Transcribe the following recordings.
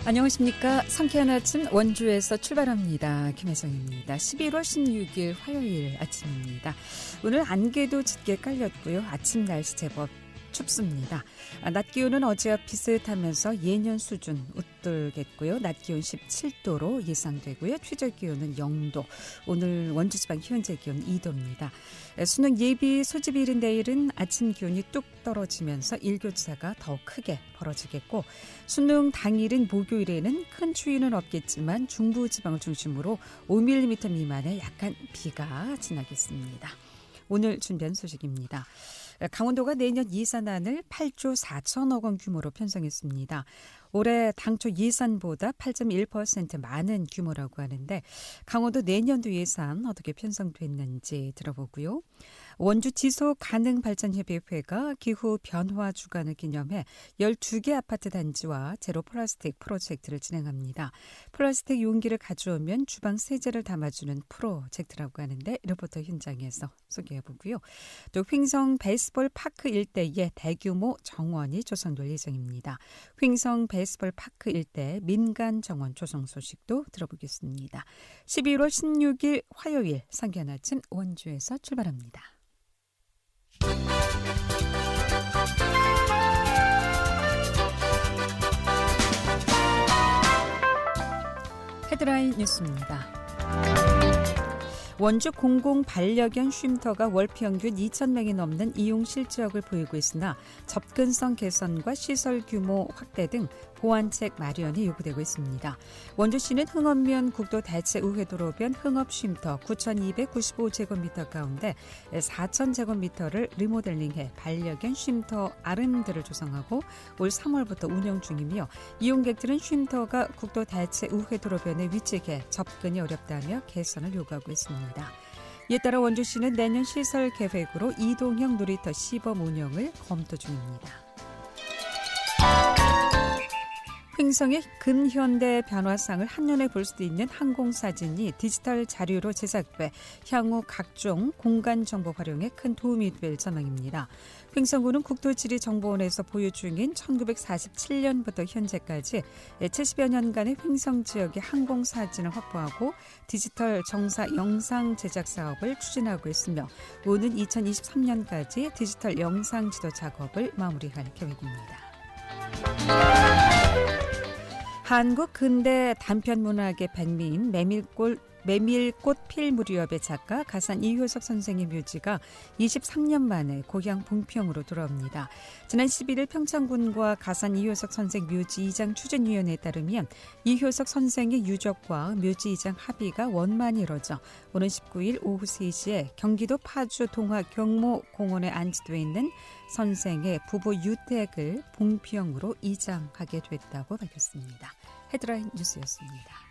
안녕하십니까. 상쾌한 아침 원주에서 출발합니다. 김혜성입니다. 11월 16일 화요일 아침입니다. 오늘 안개도 짙게 깔렸고요. 아침 날씨 제법 춥습니다. 낮 기온은 어제와 비슷하면서 예년 수준 웃돌겠고요. 낮 기온 17도로 예상되고요. 최저 기온은 0도. 오늘 원주 지방 현재 기온 2도입니다. 수능 예비 소집일인 내일은 아침 기온이 뚝 떨어지면서 일교차가 더 크게 벌어지겠고, 수능 당일인 목요일에는 큰 추위는 없겠지만 중부 지방을 중심으로 5mm 미만의 약간 비가 지나겠습니다. 오늘 준비한 소식입니다. 강원도가 내년 예산안을 8조 4천억 원 규모로 편성했습니다. 올해 당초 예산보다 8.1% 많은 규모라고 하는데, 강원도 내년도 예산 어떻게 편성됐는지 들어보고요. 원주 지속가능발전협의회가 기후 변화 주간을 기념해 12개 아파트 단지와 제로 플라스틱 프로젝트를 진행합니다. 플라스틱 용기를 가져오면 주방 세제를 담아주는 프로젝트라고 하는데, 리포터 현장에서 소개해보고요. 또 횡성 베이스볼 파크 일대에 대규모 정원이 조성될 예정입니다. 횡성 베이스볼 파크 일대 민간 정원 조성 소식도 들어보겠습니다. 11월 16일 화요일 상쾌한 아침 원주에서 출발합니다. 헤드라인 뉴스입니다. 원주 공공 반려견 쉼터가 월 평균 2,000명이 넘는 이용 실적을 보이고 있으나 접근성 개선과 시설 규모 확대 등 보완책 마련이 요구되고 있습니다. 원주시는 흥업면 국도 대체 우회도로변 흥업쉼터 9,295제곱미터 가운데 4,000제곱미터를 리모델링해 반려견 쉼터 아름드를 조성하고 올 3월부터 운영 중이며, 이용객들은 쉼터가 국도 대체 우회도로변에 위치해 접근이 어렵다며 개선을 요구하고 있습니다. 이에 따라 원주시는 내년 시설 계획으로 이동형 놀이터 시범 운영을 검토 중입니다. 횡성의 근현대 변화상을 한눈에 볼 수도 있는 항공사진이 디지털 자료로 제작돼 향후 각종 공간 정보 활용에 큰 도움이 될 전망입니다. 횡성군은 국토지리정보원에서 보유 중인 1947년부터 현재까지 70여 년간의 횡성 지역의 항공사진을 확보하고 디지털 정사 영상 제작 사업을 추진하고 있으며, 오는 2023년까지 디지털 영상 지도 작업을 마무리할 계획입니다. 한국 근대 단편문학의 백미인 메밀꽃 필 무렵의 작가 가산 이효석 선생의 묘지가 23년 만에 고향 봉평으로 돌아옵니다. 지난 11일 평창군과 가산 이효석 선생 묘지 이장 추진위원회에 따르면 이효석 선생의 유족과 묘지 이장 합의가 원만히 이뤄져 오는 19일 오후 3시에 경기도 파주 동화 경모공원에 안치되어 있는 선생의 부부 유택을 봉평으로 이장하게 됐다고 밝혔습니다. 헤드라인 뉴스였습니다.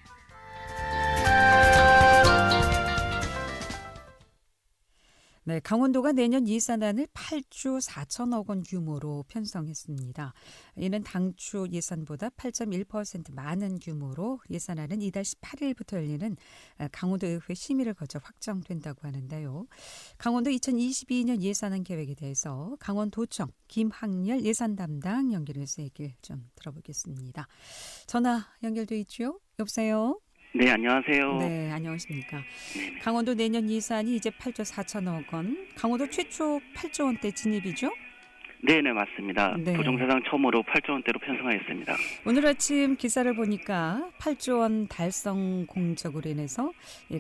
네, 강원도가 내년 예산안을 8조 4천억 원 규모로 편성했습니다. 이는 당초 예산보다 8.1% 많은 규모로 예산안은 이달 18일부터 열리는 강원도의회 심의를 거쳐 확정된다고 하는데요. 강원도 2022년 예산안 계획에 대해서 강원도청 김학렬 예산 담당 연결해서 얘기를 좀 들어보겠습니다. 전화 연결돼 있죠? 여보세요? 네, 안녕하세요. 네, 안녕하십니까. 강원도 내년 예산이 이제 8조 4천억 원, 강원도 최초 8조 원대 진입이죠? 네, 맞습니다. 네. 도정사상 처음으로 8조 원대로 편성하였습니다. 오늘 아침 기사를 보니까 8조 원 달성 공적으로 인해서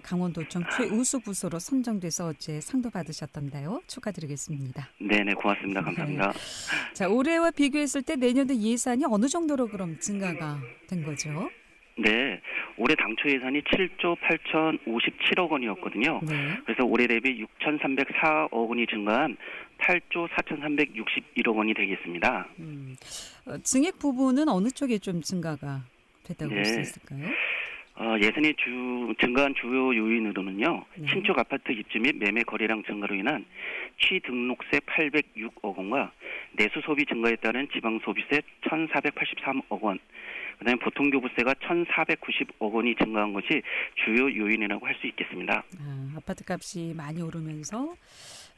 강원도청 최우수 부서로 선정돼서 어제 상도 받으셨던데요. 축하드리겠습니다. 네, 고맙습니다. 감사합니다. 네. 자, 올해와 비교했을 때 내년도 예산이 어느 정도로 그럼 증가가 된 거죠? 네, 올해 당초 예산이 7조 8,057억 원이었거든요. 네. 그래서 올해 대비 6,304억 원이 증가한 8조 4,361억 원이 되겠습니다. 증액 부분은 어느 쪽에 좀 증가가 됐다고 볼 수 네. 있을까요? 예산이 증가한 주요 요인으로는요. 네. 신축 아파트 입주 및 매매 거래량 증가로 인한 취등록세 806억 원과 내수 소비 증가에 따른 지방 소비세 1,483억 원, 그다음에 보통교부세가 1,490억 원이 증가한 것이 주요 요인이라고 할 수 있겠습니다. 아파트 값이 많이 오르면서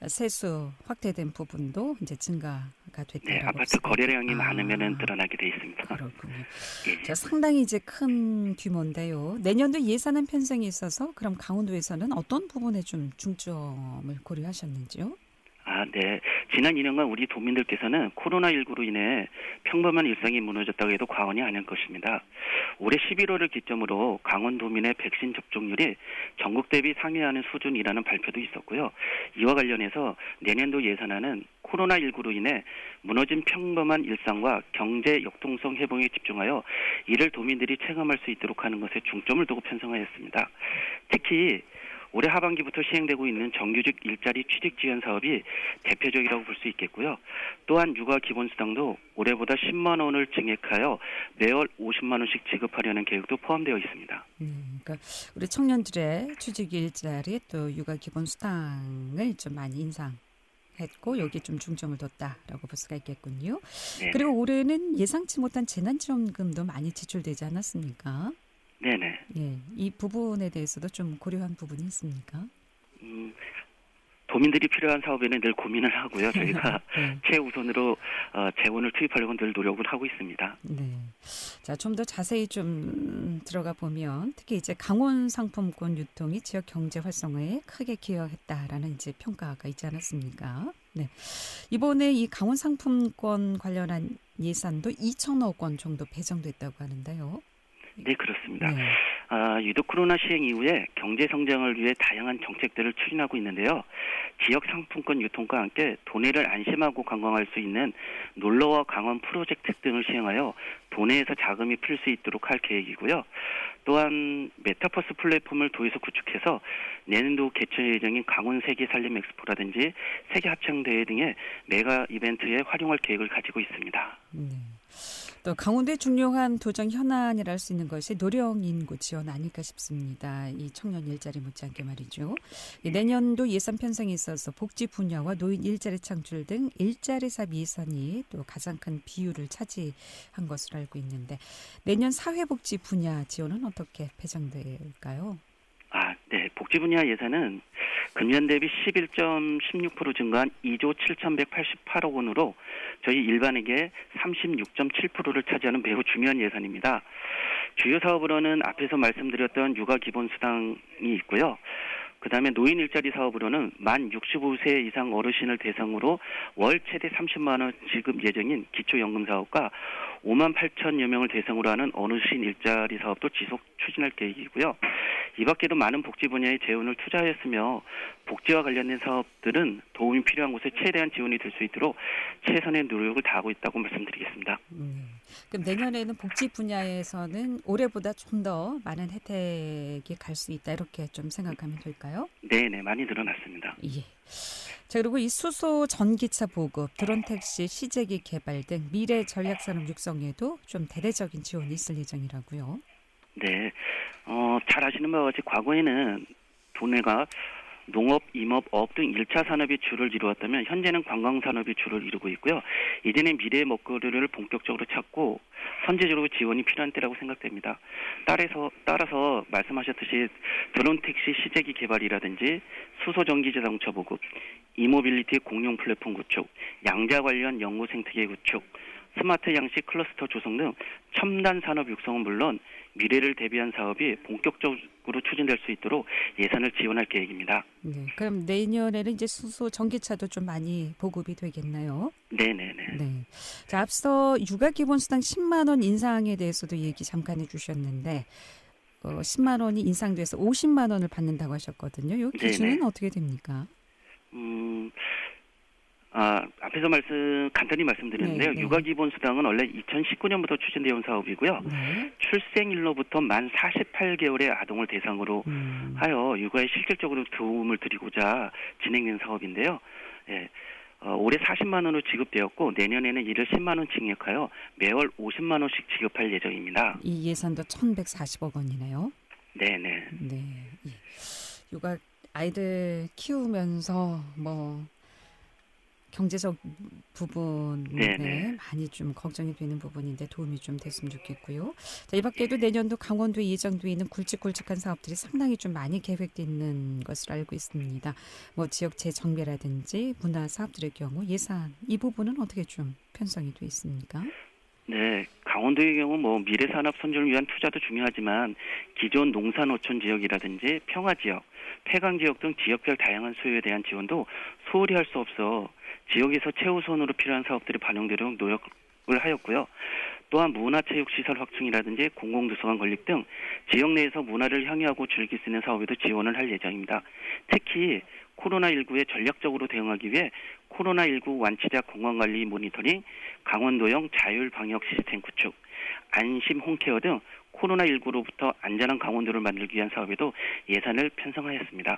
세수 확대된 부분도 이제 증가가 됐다고. 네, 아파트 거래량이 많으면은 드러나게 돼 있습니다. 그렇군요. 예. 자, 상당히 이제 큰 규모인데요. 내년도 예산안 편성이 있어서 그럼 강원도에서는 어떤 부분에 좀 중점을 고려하셨는지요? 네. 지난 2년간 우리 도민들께서는 코로나19로 인해 평범한 일상이 무너졌다고 해도 과언이 아닐 것입니다. 올해 11월을 기점으로 강원도민의 백신 접종률이 전국 대비 상회하는 수준이라는 발표도 있었고요. 이와 관련해서 내년도 예산안은 코로나19로 인해 무너진 평범한 일상과 경제 역동성 회복에 집중하여 이를 도민들이 체감할 수 있도록 하는 것에 중점을 두고 편성하였습니다. 특히 올해 하반기부터 시행되고 있는 정규직 일자리 취직 지원 사업이 대표적이라고 볼 수 있겠고요. 또한 육아 기본수당도 올해보다 10만 원을 증액하여 매월 50만 원씩 지급하려는 계획도 포함되어 있습니다. 그러니까 우리 청년들의 취직 일자리 또 육아 기본수당을 좀 많이 인상했고 여기 좀 중점을 뒀다라고 볼 수가 있겠군요. 네네. 그리고 올해는 예상치 못한 재난지원금도 많이 지출되지 않았습니까? 네네. 예, 이 부분에 대해서도 좀 고려한 부분이 있습니까? 도민들이 필요한 사업에는 늘 고민을 하고요. 저희가 네. 최우선으로 재원을 투입하려고 늘 노력을 하고 있습니다. 네. 자, 좀 더 자세히 좀 들어가 보면 특히 이제 강원 상품권 유통이 지역 경제 활성화에 크게 기여했다라는 이제 평가가 있지 않았습니까? 네. 이번에 이 강원 상품권 관련한 예산도 2천억 원 정도 배정됐다고 하는데요. 네, 그렇습니다. 네. 유독 코로나 시행 이후에 경제 성장을 위해 다양한 정책들을 추진하고 있는데요. 지역 상품권 유통과 함께 도내를 안심하고 관광할 수 있는 놀러와 강원 프로젝트 등을 시행하여 도내에서 자금이 풀릴 수 있도록 할 계획이고요. 또한 메타버스 플랫폼을 도에서 구축해서 내년도 개최 예정인 강원 세계 살림 엑스포라든지 세계 합창대회 등의 메가 이벤트에 활용할 계획을 가지고 있습니다. 네. 또 강원도의 중요한 도정 현안이라 할 수 있는 것이 노령 인구 지원 아닐까 싶습니다. 이 청년 일자리 못지않게 말이죠. 내년도 예산 편성에 있어서 복지 분야와 노인 일자리 창출 등 일자리 사업 예산이 또 가장 큰 비율을 차지한 것으로 알고 있는데 내년 사회복지 분야 지원은 어떻게 배정될까요? 네. 복지 분야 예산은 금년 대비 11.16% 증가한 2조 7,188억 원으로 저희 일반에게 36.7%를 차지하는 매우 중요한 예산입니다. 주요 사업으로는 앞에서 말씀드렸던 육아 기본수당이 있고요. 그다음에 노인 일자리 사업으로는 만 65세 이상 어르신을 대상으로 월 최대 30만 원 지급 예정인 기초연금 사업과 5만 8천여 명을 대상으로 하는 어르신 일자리 사업도 지속 추진할 계획이고요. 이 밖에도 많은 복지 분야에 재원을 투자하였으며 복지와 관련된 사업들은 도움이 필요한 곳에 최대한 지원이 될 수 있도록 최선의 노력을 다하고 있다고 말씀드리겠습니다. 그럼 내년에는 복지 분야에서는 올해보다 좀 더 많은 혜택이 갈 수 있다 이렇게 좀 생각하면 될까요? 네, 많이 늘어났습니다. 예. 자, 그리고 이 수소 전기차 보급, 드론 택시, 시제기 개발 등 미래 전략산업 육성에도 좀 대대적인 지원이 있을 예정이라고요. 네, 잘 아시는 바와 같이 과거에는 도내가 농업, 임업, 어업 등 1차 산업이 주를 이루었다면 현재는 관광산업이 주를 이루고 있고요. 이제는 미래의 먹거리를 본격적으로 찾고 선제적으로 지원이 필요한 때라고 생각됩니다. 따라서 말씀하셨듯이 드론 택시 시제기 개발이라든지 수소전기 자동차 보급, 이모빌리티 공용 플랫폼 구축, 양자 관련 연구 생태계 구축, 스마트 양식 클러스터 조성 등 첨단 산업 육성은 물론 미래를 대비한 사업이 본격적으로 추진될 수 있도록 예산을 지원할 계획입니다. 네, 그럼 내년에는 이제 수소 전기차도 좀 많이 보급이 되겠나요? 네네네. 네. 자, 앞서 육아 기본수당 10만 원 인상에 대해서도 얘기 잠깐 해주셨는데 10만 원이 인상돼서 50만 원을 받는다고 하셨거든요. 이 기준은 네네. 어떻게 됩니까? 앞에서 간단히 말씀드렸는데요. 네. 육아 기본 수당은 원래 2019년부터 추진되어 온 사업이고요. 네. 출생일로부터 만 48개월의 아동을 대상으로 하여 육아에 실질적으로 도움을 드리고자 진행된 사업인데요. 예. 올해 40만 원으로 지급되었고 내년에는 이를 10만 원 증액하여 매월 50만 원씩 지급할 예정입니다. 이 예산도 1,140억 원이네요. 네네. 네. 육아 아이들 키우면서 경제적 부분에 네네. 많이 좀 걱정이 되는 부분인데 도움이 좀 됐으면 좋겠고요. 자, 이 밖에도 내년도 강원도에 예정돼 있는 굵직굵직한 사업들이 상당히 좀 많이 계획돼 있는 것으로 알고 있습니다. 뭐 지역 재정비라든지 문화 사업들의 경우 예산 이 부분은 어떻게 좀 편성이 돼 있습니까? 네, 강원도의 경우 뭐 미래산업 선진을 위한 투자도 중요하지만 기존 농사노촌 지역이라든지 평화 지역, 폐강 지역 등 지역별 다양한 수요에 대한 지원도 소홀히 할 수 없어 지역에서 최우선으로 필요한 사업들이 반영되도록 노력을 하였고요. 또한 문화체육시설 확충이라든지 공공도서관 건립 등 지역 내에서 문화를 향유하고 즐길 수 있는 사업에도 지원을 할 예정입니다. 특히 코로나19에 전략적으로 대응하기 위해 코로나19 완치자 건강관리 모니터링, 강원도형 자율방역 시스템 구축, 안심 홈케어 등 코로나19로부터 안전한 강원도를 만들기 위한 사업에도 예산을 편성하였습니다.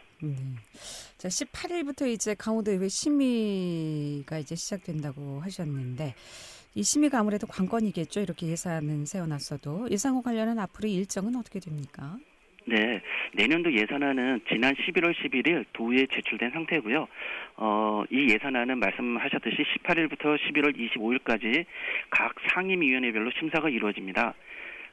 자, 18일부터 이제 강원도의회 심의가 이제 시작된다고 하셨는데 이 심의가 아무래도 관건이겠죠. 이렇게 예산은 세워놨어도 예산과 관련한 앞으로의 일정은 어떻게 됩니까? 네, 내년도 예산안은 지난 11월 11일 도의회에 제출된 상태고요. 이 예산안은 말씀하셨듯이 18일부터 11월 25일까지 각 상임위원회별로 심사가 이루어집니다.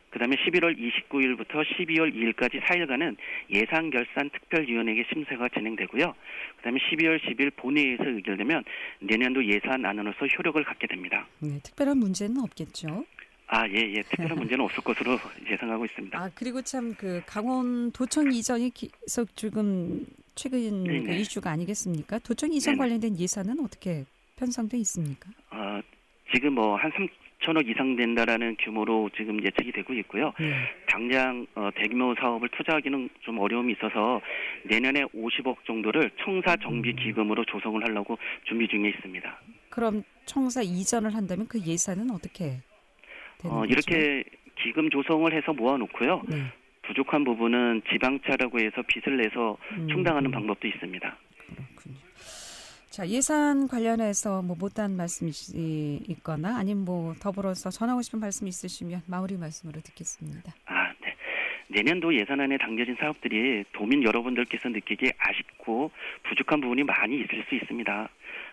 그다음에 11월 29일부터 12월 2일까지 4일간은 예산결산특별위원회의 심사가 진행되고요. 그다음에 12월 10일 본회의에서 의결되면 내년도 예산안으로서 효력을 갖게 됩니다. 네, 특별한 문제는 없겠죠. 예. 특별한 문제는 없을 것으로 예상하고 있습니다. 아, 그리고 참 그 강원도청 이전이 계속 지금 최근 그 이슈가 아니겠습니까? 도청 이전 네네. 관련된 예산은 어떻게 편성돼 있습니까? 지금 뭐 한 3천억 이상 된다라는 규모로 지금 예측이 되고 있고요. 당장 대규모 사업을 투자하기는 좀 어려움이 있어서 내년에 50억 정도를 청사 정비 기금으로 조성을 하려고 준비 중에 있습니다. 그럼 청사 이전을 한다면 그 예산은 어떻게 되는 거죠? 이렇게 기금 조성을 해서 모아놓고요. 네. 부족한 부분은 지방차라고 해서 빚을 내서 충당하는 방법도 있습니다. 그렇군요. 자, 예산 관련해서 뭐 못한 말씀이 있거나 아니면 뭐 더불어서 전하고 싶은 말씀 있으시면 마무리 말씀으로 듣겠습니다. 네. 내년도 예산안에 담겨진 사업들이 도민 여러분들께서 느끼기에 아쉽고 부족한 부분이 많이 있을 수 있습니다.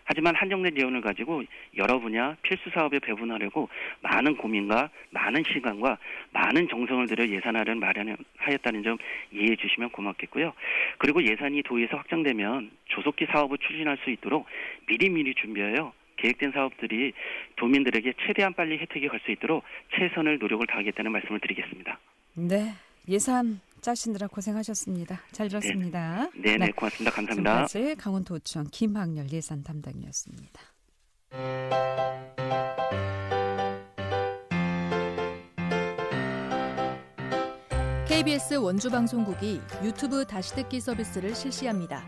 하지만 한정된 재원을 가지고 여러 분야 필수 사업에 배분하려고 많은 고민과 많은 시간과 많은 정성을 들여 예산안을 마련하였다는 점 이해해 주시면 고맙겠고요. 그리고 예산이 도에서 확정되면 조속히 사업을 추진할 수 있도록 미리미리 준비하여 계획된 사업들이 도민들에게 최대한 빨리 혜택이 갈 수 있도록 최선을 노력을 다하겠다는 말씀을 드리겠습니다. 네, 예산 짜시느라 고생하셨습니다. 잘 들었습니다. 네, 고맙습니다. 감사합니다. 지금까지 강원도청 김학렬 예산 담당이었습니다. KBS 원주방송국이 유튜브 다시 듣기 서비스를 실시합니다.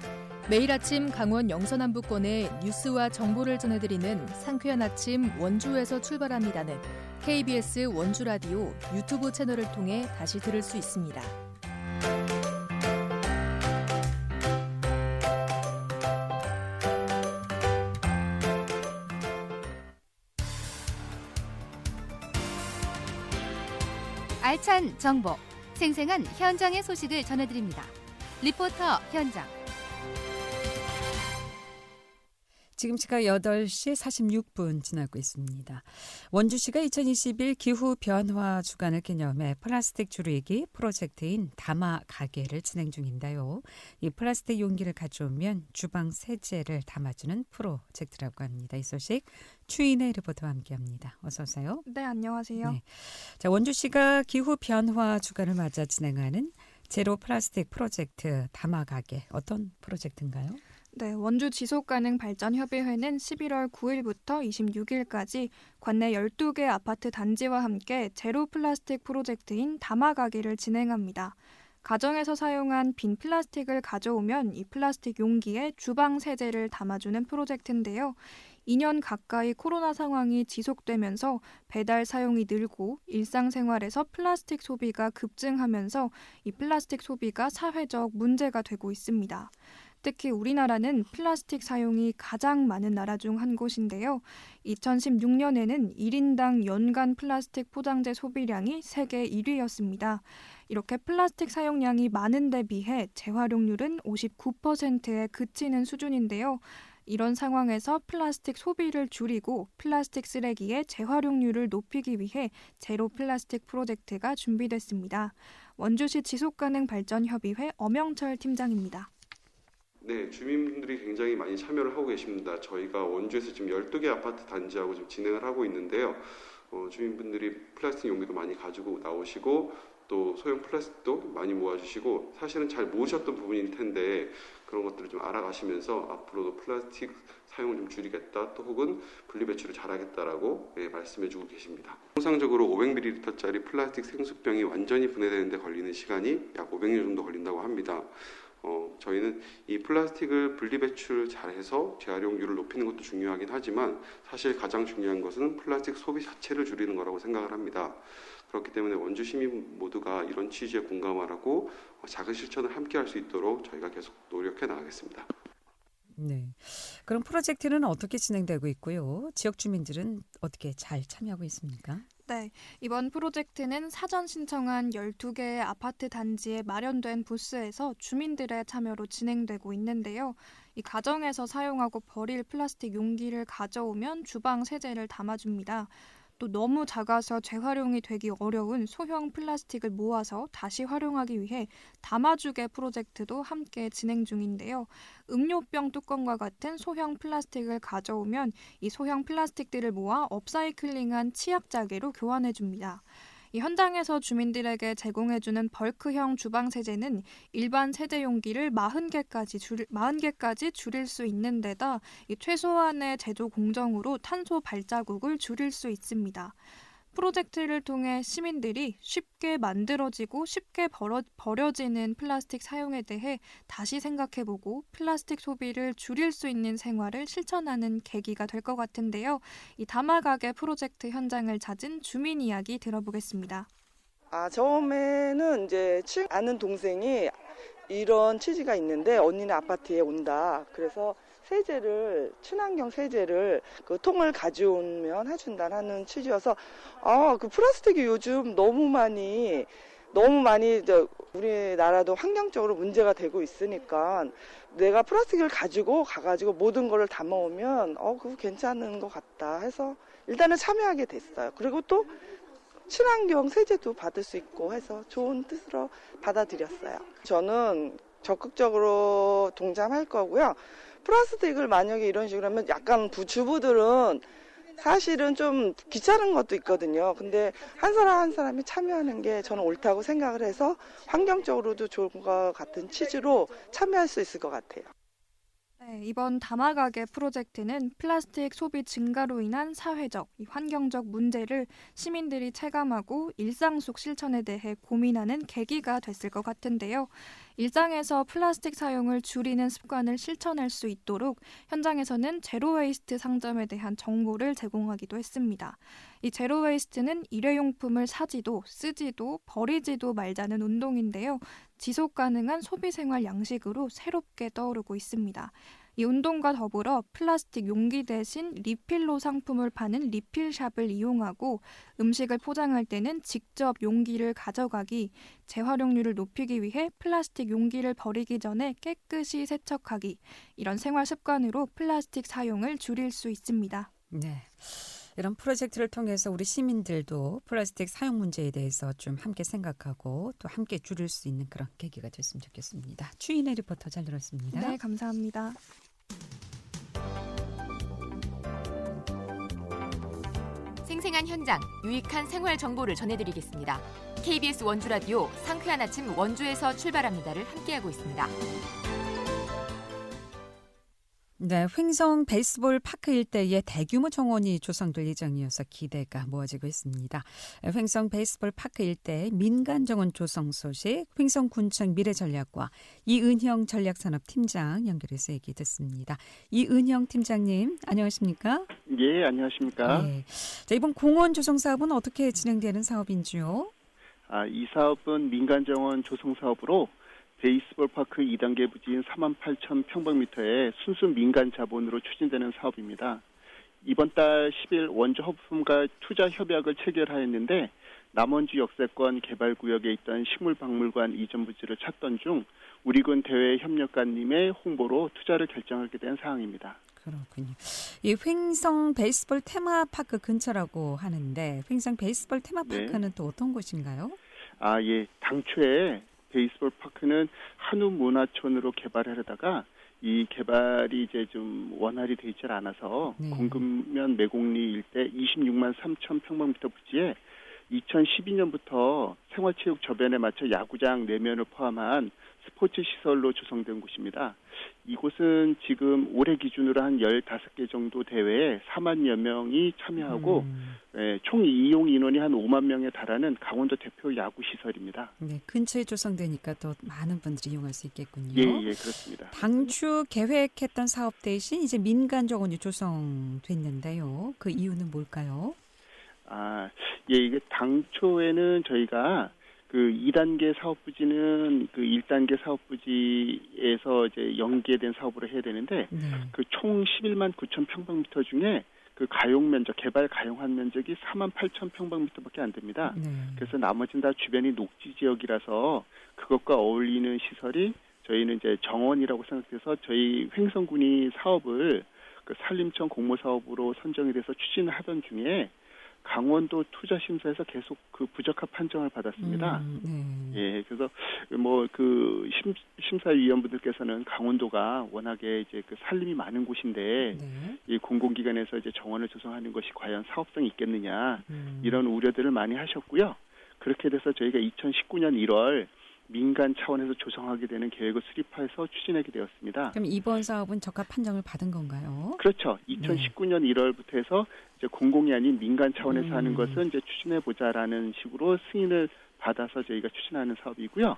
매일 아침 강원 영서남부권의 뉴스와 정보를 전해드리는 상쾌한 아침 원주에서 출발합니다는 KBS 원주라디오 유튜브 채널을 통해 다시 들을 수 있습니다. 알찬 정보, 생생한 현장의 소식을 전해드립니다. 리포터 현장. 지금 시각 8시 46분 지나고 있습니다. 원주시가 2021 기후변화 주간을 기념해 플라스틱 줄이기 프로젝트인 담화 가게를 진행 중인데요. 이 플라스틱 용기를 가져오면 주방 세제를 담아주는 프로젝트라고 합니다. 이 소식 추인의 리포터와 함께합니다. 어서 오세요. 네, 안녕하세요. 네. 자, 원주시가 기후변화 주간을 맞아 진행하는 제로 플라스틱 프로젝트 담화 가게 어떤 프로젝트인가요? 네, 원주 지속가능발전협의회는 11월 9일부터 26일까지 관내 12개 아파트 단지와 함께 제로 플라스틱 프로젝트인 담화가게를 진행합니다. 가정에서 사용한 빈 플라스틱을 가져오면 이 플라스틱 용기에 주방 세제를 담아주는 프로젝트인데요. 2년 가까이 코로나 상황이 지속되면서 배달 사용이 늘고 일상생활에서 플라스틱 소비가 급증하면서 이 플라스틱 소비가 사회적 문제가 되고 있습니다. 특히 우리나라는 플라스틱 사용이 가장 많은 나라 중 한 곳인데요. 2016년에는 1인당 연간 플라스틱 포장재 소비량이 세계 1위였습니다. 이렇게 플라스틱 사용량이 많은 데 비해 재활용률은 59%에 그치는 수준인데요. 이런 상황에서 플라스틱 소비를 줄이고 플라스틱 쓰레기의 재활용률을 높이기 위해 제로 플라스틱 프로젝트가 준비됐습니다. 원주시 지속가능발전협의회 엄영철 팀장입니다. 네, 주민분들이 굉장히 많이 참여를 하고 계십니다. 저희가 원주에서 지금 12개 아파트 단지하고 좀 진행을 하고 있는데요. 주민분들이 플라스틱 용기도 많이 가지고 나오시고 또 소형 플라스틱도 많이 모아주시고 사실은 잘 모으셨던 부분일 텐데 그런 것들을 좀 알아가시면서 앞으로도 플라스틱 사용을 좀 줄이겠다 또 혹은 분리배출을 잘하겠다라고 말씀해주고 계십니다. 통상적으로 500ml짜리 플라스틱 생수병이 완전히 분해되는데 걸리는 시간이 약 500년 정도 걸린다고 합니다. 저희는 이 플라스틱을 분리배출 잘해서 재활용률을 높이는 것도 중요하긴 하지만 사실 가장 중요한 것은 플라스틱 소비 자체를 줄이는 거라고 생각을 합니다. 그렇기 때문에 원주 시민 모두가 이런 취지에 공감하라고 작은 실천을 함께 할 수 있도록 저희가 계속 노력해 나가겠습니다. 네, 그럼 프로젝트는 어떻게 진행되고 있고요? 지역 주민들은 어떻게 잘 참여하고 있습니까? 네, 이번 프로젝트는 사전 신청한 12개의 아파트 단지에 마련된 부스에서 주민들의 참여로 진행되고 있는데요. 이 가정에서 사용하고 버릴 플라스틱 용기를 가져오면 주방 세제를 담아줍니다. 또 너무 작아서 재활용이 되기 어려운 소형 플라스틱을 모아서 다시 활용하기 위해 담아주개 프로젝트도 함께 진행 중인데요. 음료병 뚜껑과 같은 소형 플라스틱을 가져오면 이 소형 플라스틱들을 모아 업사이클링한 치약자개로 교환해줍니다. 이 현장에서 주민들에게 제공해주는 벌크형 주방 세제는 일반 세제 용기를 40개까지 줄일 수 있는 데다 이 최소한의 제조 공정으로 탄소 발자국을 줄일 수 있습니다. 프로젝트를 통해 시민들이 쉽게 만들어지고 쉽게 버려지는 플라스틱 사용에 대해 다시 생각해보고 플라스틱 소비를 줄일 수 있는 생활을 실천하는 계기가 될 것 같은데요. 이 다마가게 프로젝트 현장을 찾은 주민 이야기 들어보겠습니다. 처음에는 이제 아는 동생이 이런 취지가 있는데 언니네 아파트에 온다. 그래서 친환경 세제를 그 통을 가져오면 해준다는 취지여서 그 플라스틱이 요즘 너무 많이 우리나라도 환경적으로 문제가 되고 있으니까 내가 플라스틱을 가가지고 모든 거를 담아오면 그거 괜찮은 것 같다 해서 일단은 참여하게 됐어요. 그리고 또 친환경 세제도 받을 수 있고 해서 좋은 뜻으로 받아들였어요. 저는 적극적으로 동참할 거고요. 플라스틱을 만약에 이런 식으로 하면 약간 주부들은 사실은 좀 귀찮은 것도 있거든요. 근데 한 사람 한 사람이 참여하는 게 저는 옳다고 생각을 해서 환경적으로도 좋은 것 같은 취지로 참여할 수 있을 것 같아요. 네, 이번 다마가게 프로젝트는 플라스틱 소비 증가로 인한 사회적, 환경적 문제를 시민들이 체감하고 일상 속 실천에 대해 고민하는 계기가 됐을 것 같은데요. 일상에서 플라스틱 사용을 줄이는 습관을 실천할 수 있도록 현장에서는 제로웨이스트 상점에 대한 정보를 제공하기도 했습니다. 이 제로웨이스트는 일회용품을 사지도 쓰지도 버리지도 말자는 운동인데요. 지속 가능한 소비 생활 양식으로 새롭게 떠오르고 있습니다. 이 운동과 더불어 플라스틱 용기 대신 리필로 상품을 파는 리필샵을 이용하고 음식을 포장할 때는 직접 용기를 가져가기, 재활용률을 높이기 위해 플라스틱 용기를 버리기 전에 깨끗이 세척하기, 이런 생활 습관으로 플라스틱 사용을 줄일 수 있습니다. 네. 이런 프로젝트를 통해서 우리 시민들도 플라스틱 사용 문제에 대해서 좀 함께 생각하고 또 함께 줄일 수 있는 그런 계기가 됐으면 좋겠습니다. 추인의 리포터 잘 들었습니다. 네, 감사합니다. 생생한 현장, 유익한 생활 정보를 전해드리겠습니다. KBS 원주라디오 상쾌한 아침 원주에서 출발합니다를 함께하고 있습니다. 네, 횡성 베이스볼 파크 일대에 대규모 정원이 조성될 예정이어서 기대가 모아지고 있습니다. 횡성 베이스볼 파크 일대 민간 정원 조성 소식 횡성군청 미래전략과 이은형 전략산업팀장 연결해서 얘기 듣습니다. 이은형 팀장님, 안녕하십니까? 예, 안녕하십니까? 네. 자, 이번 공원 조성 사업은 어떻게 진행되는 사업인지요? 이 사업은 민간 정원 조성 사업으로 베이스볼 파크 2단계 부지인 48,000평방미터의 순수 민간 자본으로 추진되는 사업입니다. 이번 달 10일 원주 허브품과 투자 협약을 체결하였는데 남원주 역세권 개발구역에 있던 식물박물관 이전 부지를 찾던 중 우리군 대외협력관님의 홍보로 투자를 결정하게 된 사항입니다. 그렇군요. 이 횡성 베이스볼 테마파크 근처라고 하는데 횡성 베이스볼 테마파크는 네. 또 어떤 곳인가요? 아, 예. 당초에 베이스볼 파크는 한우 문화촌으로 개발하려다가 이 개발이 이제 좀 원활히 되어 있지 않아서 네. 공급면 매곡리 일대 26만 3천 평방미터 부지에 2012년부터 생활체육 저변에 맞춰 야구장 4면을 포함한 스포츠 시설로 조성된 곳입니다. 이곳은 지금 올해 기준으로 한 15개 정도 대회에 4만여 명이 참여하고 총 이용 인원이 한 5만 명에 달하는 강원도 대표 야구 시설입니다. 네, 근처에 조성되니까 또 많은 분들이 이용할 수 있겠군요. 예, 그렇습니다. 당초 계획했던 사업 대신 이제 민간 정원이 조성됐는데요. 그 이유는 뭘까요? 아, 예, 이게 당초에는 저희가 그 2단계 사업 부지는 그 1단계 사업 부지에서 이제 연계된 사업으로 해야 되는데 네. 그 총 11만 9천 평방미터 중에 그 가용 면적, 개발 가용한 면적이 4만 8천 평방미터밖에 안 됩니다. 네. 그래서 나머지는 다 주변이 녹지 지역이라서 그것과 어울리는 시설이 저희는 이제 정원이라고 생각해서 저희 횡성군이 사업을 그 산림청 공모 사업으로 선정이 돼서 추진을 하던 중에 강원도 투자심사에서 계속 그 부적합 판정을 받았습니다. 예, 그래서 뭐 그 심사위원분들께서는 강원도가 워낙에 이제 그 산림이 많은 곳인데 네. 이 공공기관에서 이제 정원을 조성하는 것이 과연 사업성이 있겠느냐 이런 우려들을 많이 하셨고요. 그렇게 돼서 저희가 2019년 1월 민간 차원에서 조성하게 되는 계획을 수립해서 추진하게 되었습니다. 그럼 이번 사업은 적합 판정을 받은 건가요? 그렇죠. 2019년 1월부터 해서 이제 공공이 아닌 민간 차원에서 하는 것은 이제 추진해 보자라는 식으로 승인을 받아서 저희가 추진하는 사업이고요.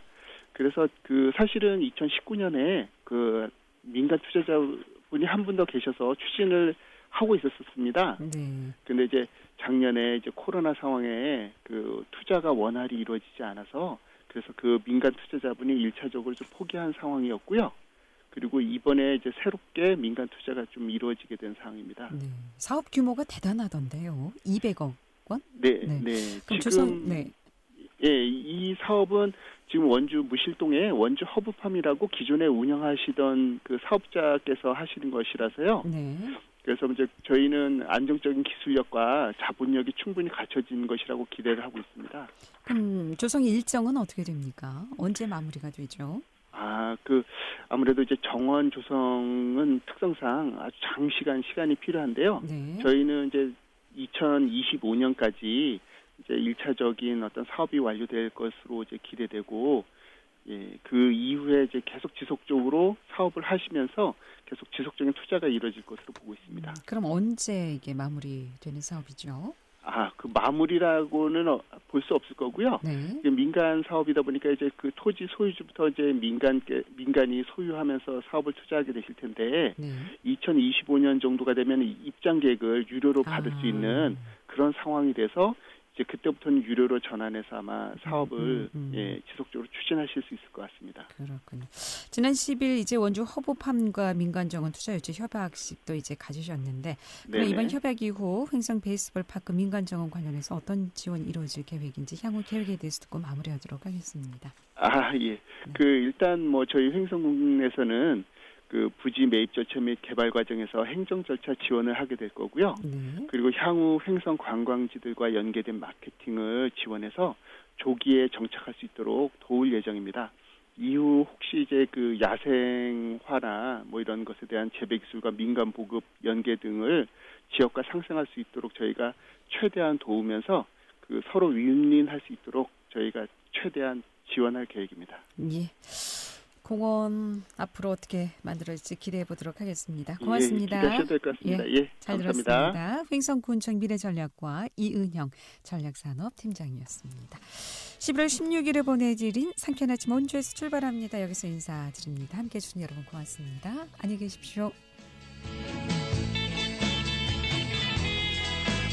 그래서 그 사실은 2019년에 그 민간 투자자분이 한 분 더 계셔서 추진을 하고 있었습니다. 네. 근데 이제 작년에 이제 코로나 상황에 그 투자가 원활히 이루어지지 않아서 그래서 그 민간 투자자분이 1차적으로 좀 포기한 상황이었고요. 그리고 이번에 이제 새롭게 민간 투자가 좀 이루어지게 된 상황입니다. 네. 사업 규모가 대단하던데요. 200억 원? 네. 그럼 지금 예, 이 사업은 지금 원주 무실동에 원주 허브팜이라고 기존에 운영하시던 그 사업자께서 하시는 것이라서요. 네. 그래서 이제 저희는 안정적인 기술력과 자본력이 충분히 갖춰진 것이라고 기대를 하고 있습니다. 그럼 조성 일정은 어떻게 됩니까? 언제 마무리가 되죠? 아무래도 이제 정원 조성은 특성상 아주 장시간 시간이 필요한데요. 네. 저희는 이제 2025년까지 이제 1차적인 어떤 사업이 완료될 것으로 이제 기대되고, 예, 그 이후에 이제 계속 지속적으로 사업을 하시면서 계속 지속적인 투자가 이루어질 것으로 보고 있습니다. 그럼 언제 이게 마무리되는 사업이죠? 그 마무리라고는 볼 수 없을 거고요. 네. 민간 사업이다 보니까 이제 그 토지 소유주부터 이제 민간이 소유하면서 사업을 투자하게 되실 텐데, 네. 2025년 정도가 되면 입장 계획을 유료로 받을 수 있는 그런 상황이 돼서 이제 그때부터는 유료로 전환해서 아마 사업을 예, 지속적으로 추진하실 수 있을 것 같습니다. 그렇군요. 지난 10일 이제 원주 허브팜과 민간정원 투자유치 협약식도 이제 가지셨는데 그럼 이번 협약 이후 횡성 베이스볼 파크 민간정원 관련해서 어떤 지원이 이루어질 계획인지 향후 계획에 대해서 듣고 마무리하도록 하겠습니다. 예. 일단 뭐 저희 횡성군에서는 그 부지 매입 절차 및 개발 과정에서 행정 절차 지원을 하게 될 거고요. 네. 그리고 향후 횡성 관광지들과 연계된 마케팅을 지원해서 조기에 정착할 수 있도록 도울 예정입니다. 이후 혹시 이제 그 야생화나 뭐 이런 것에 대한 재배 기술과 민간 보급 연계 등을 지역과 상생할 수 있도록 저희가 최대한 도우면서 그 서로 윈윈할 수 있도록 저희가 최대한 지원할 계획입니다. 예. 공원 앞으로 어떻게 만들어질지 기대해 보도록 하겠습니다. 고맙습니다. 기대하셔도 될 것 같습니다. 잘 감사합니다. 들었습니다. 횡성군청 미래전략과 이은형 전략산업팀장이었습니다. 11월 16일에 보내드린 상쾌한 아침 원주에서 출발합니다. 여기서 인사드립니다. 함께해 주신 여러분 고맙습니다. 안녕히 계십시오.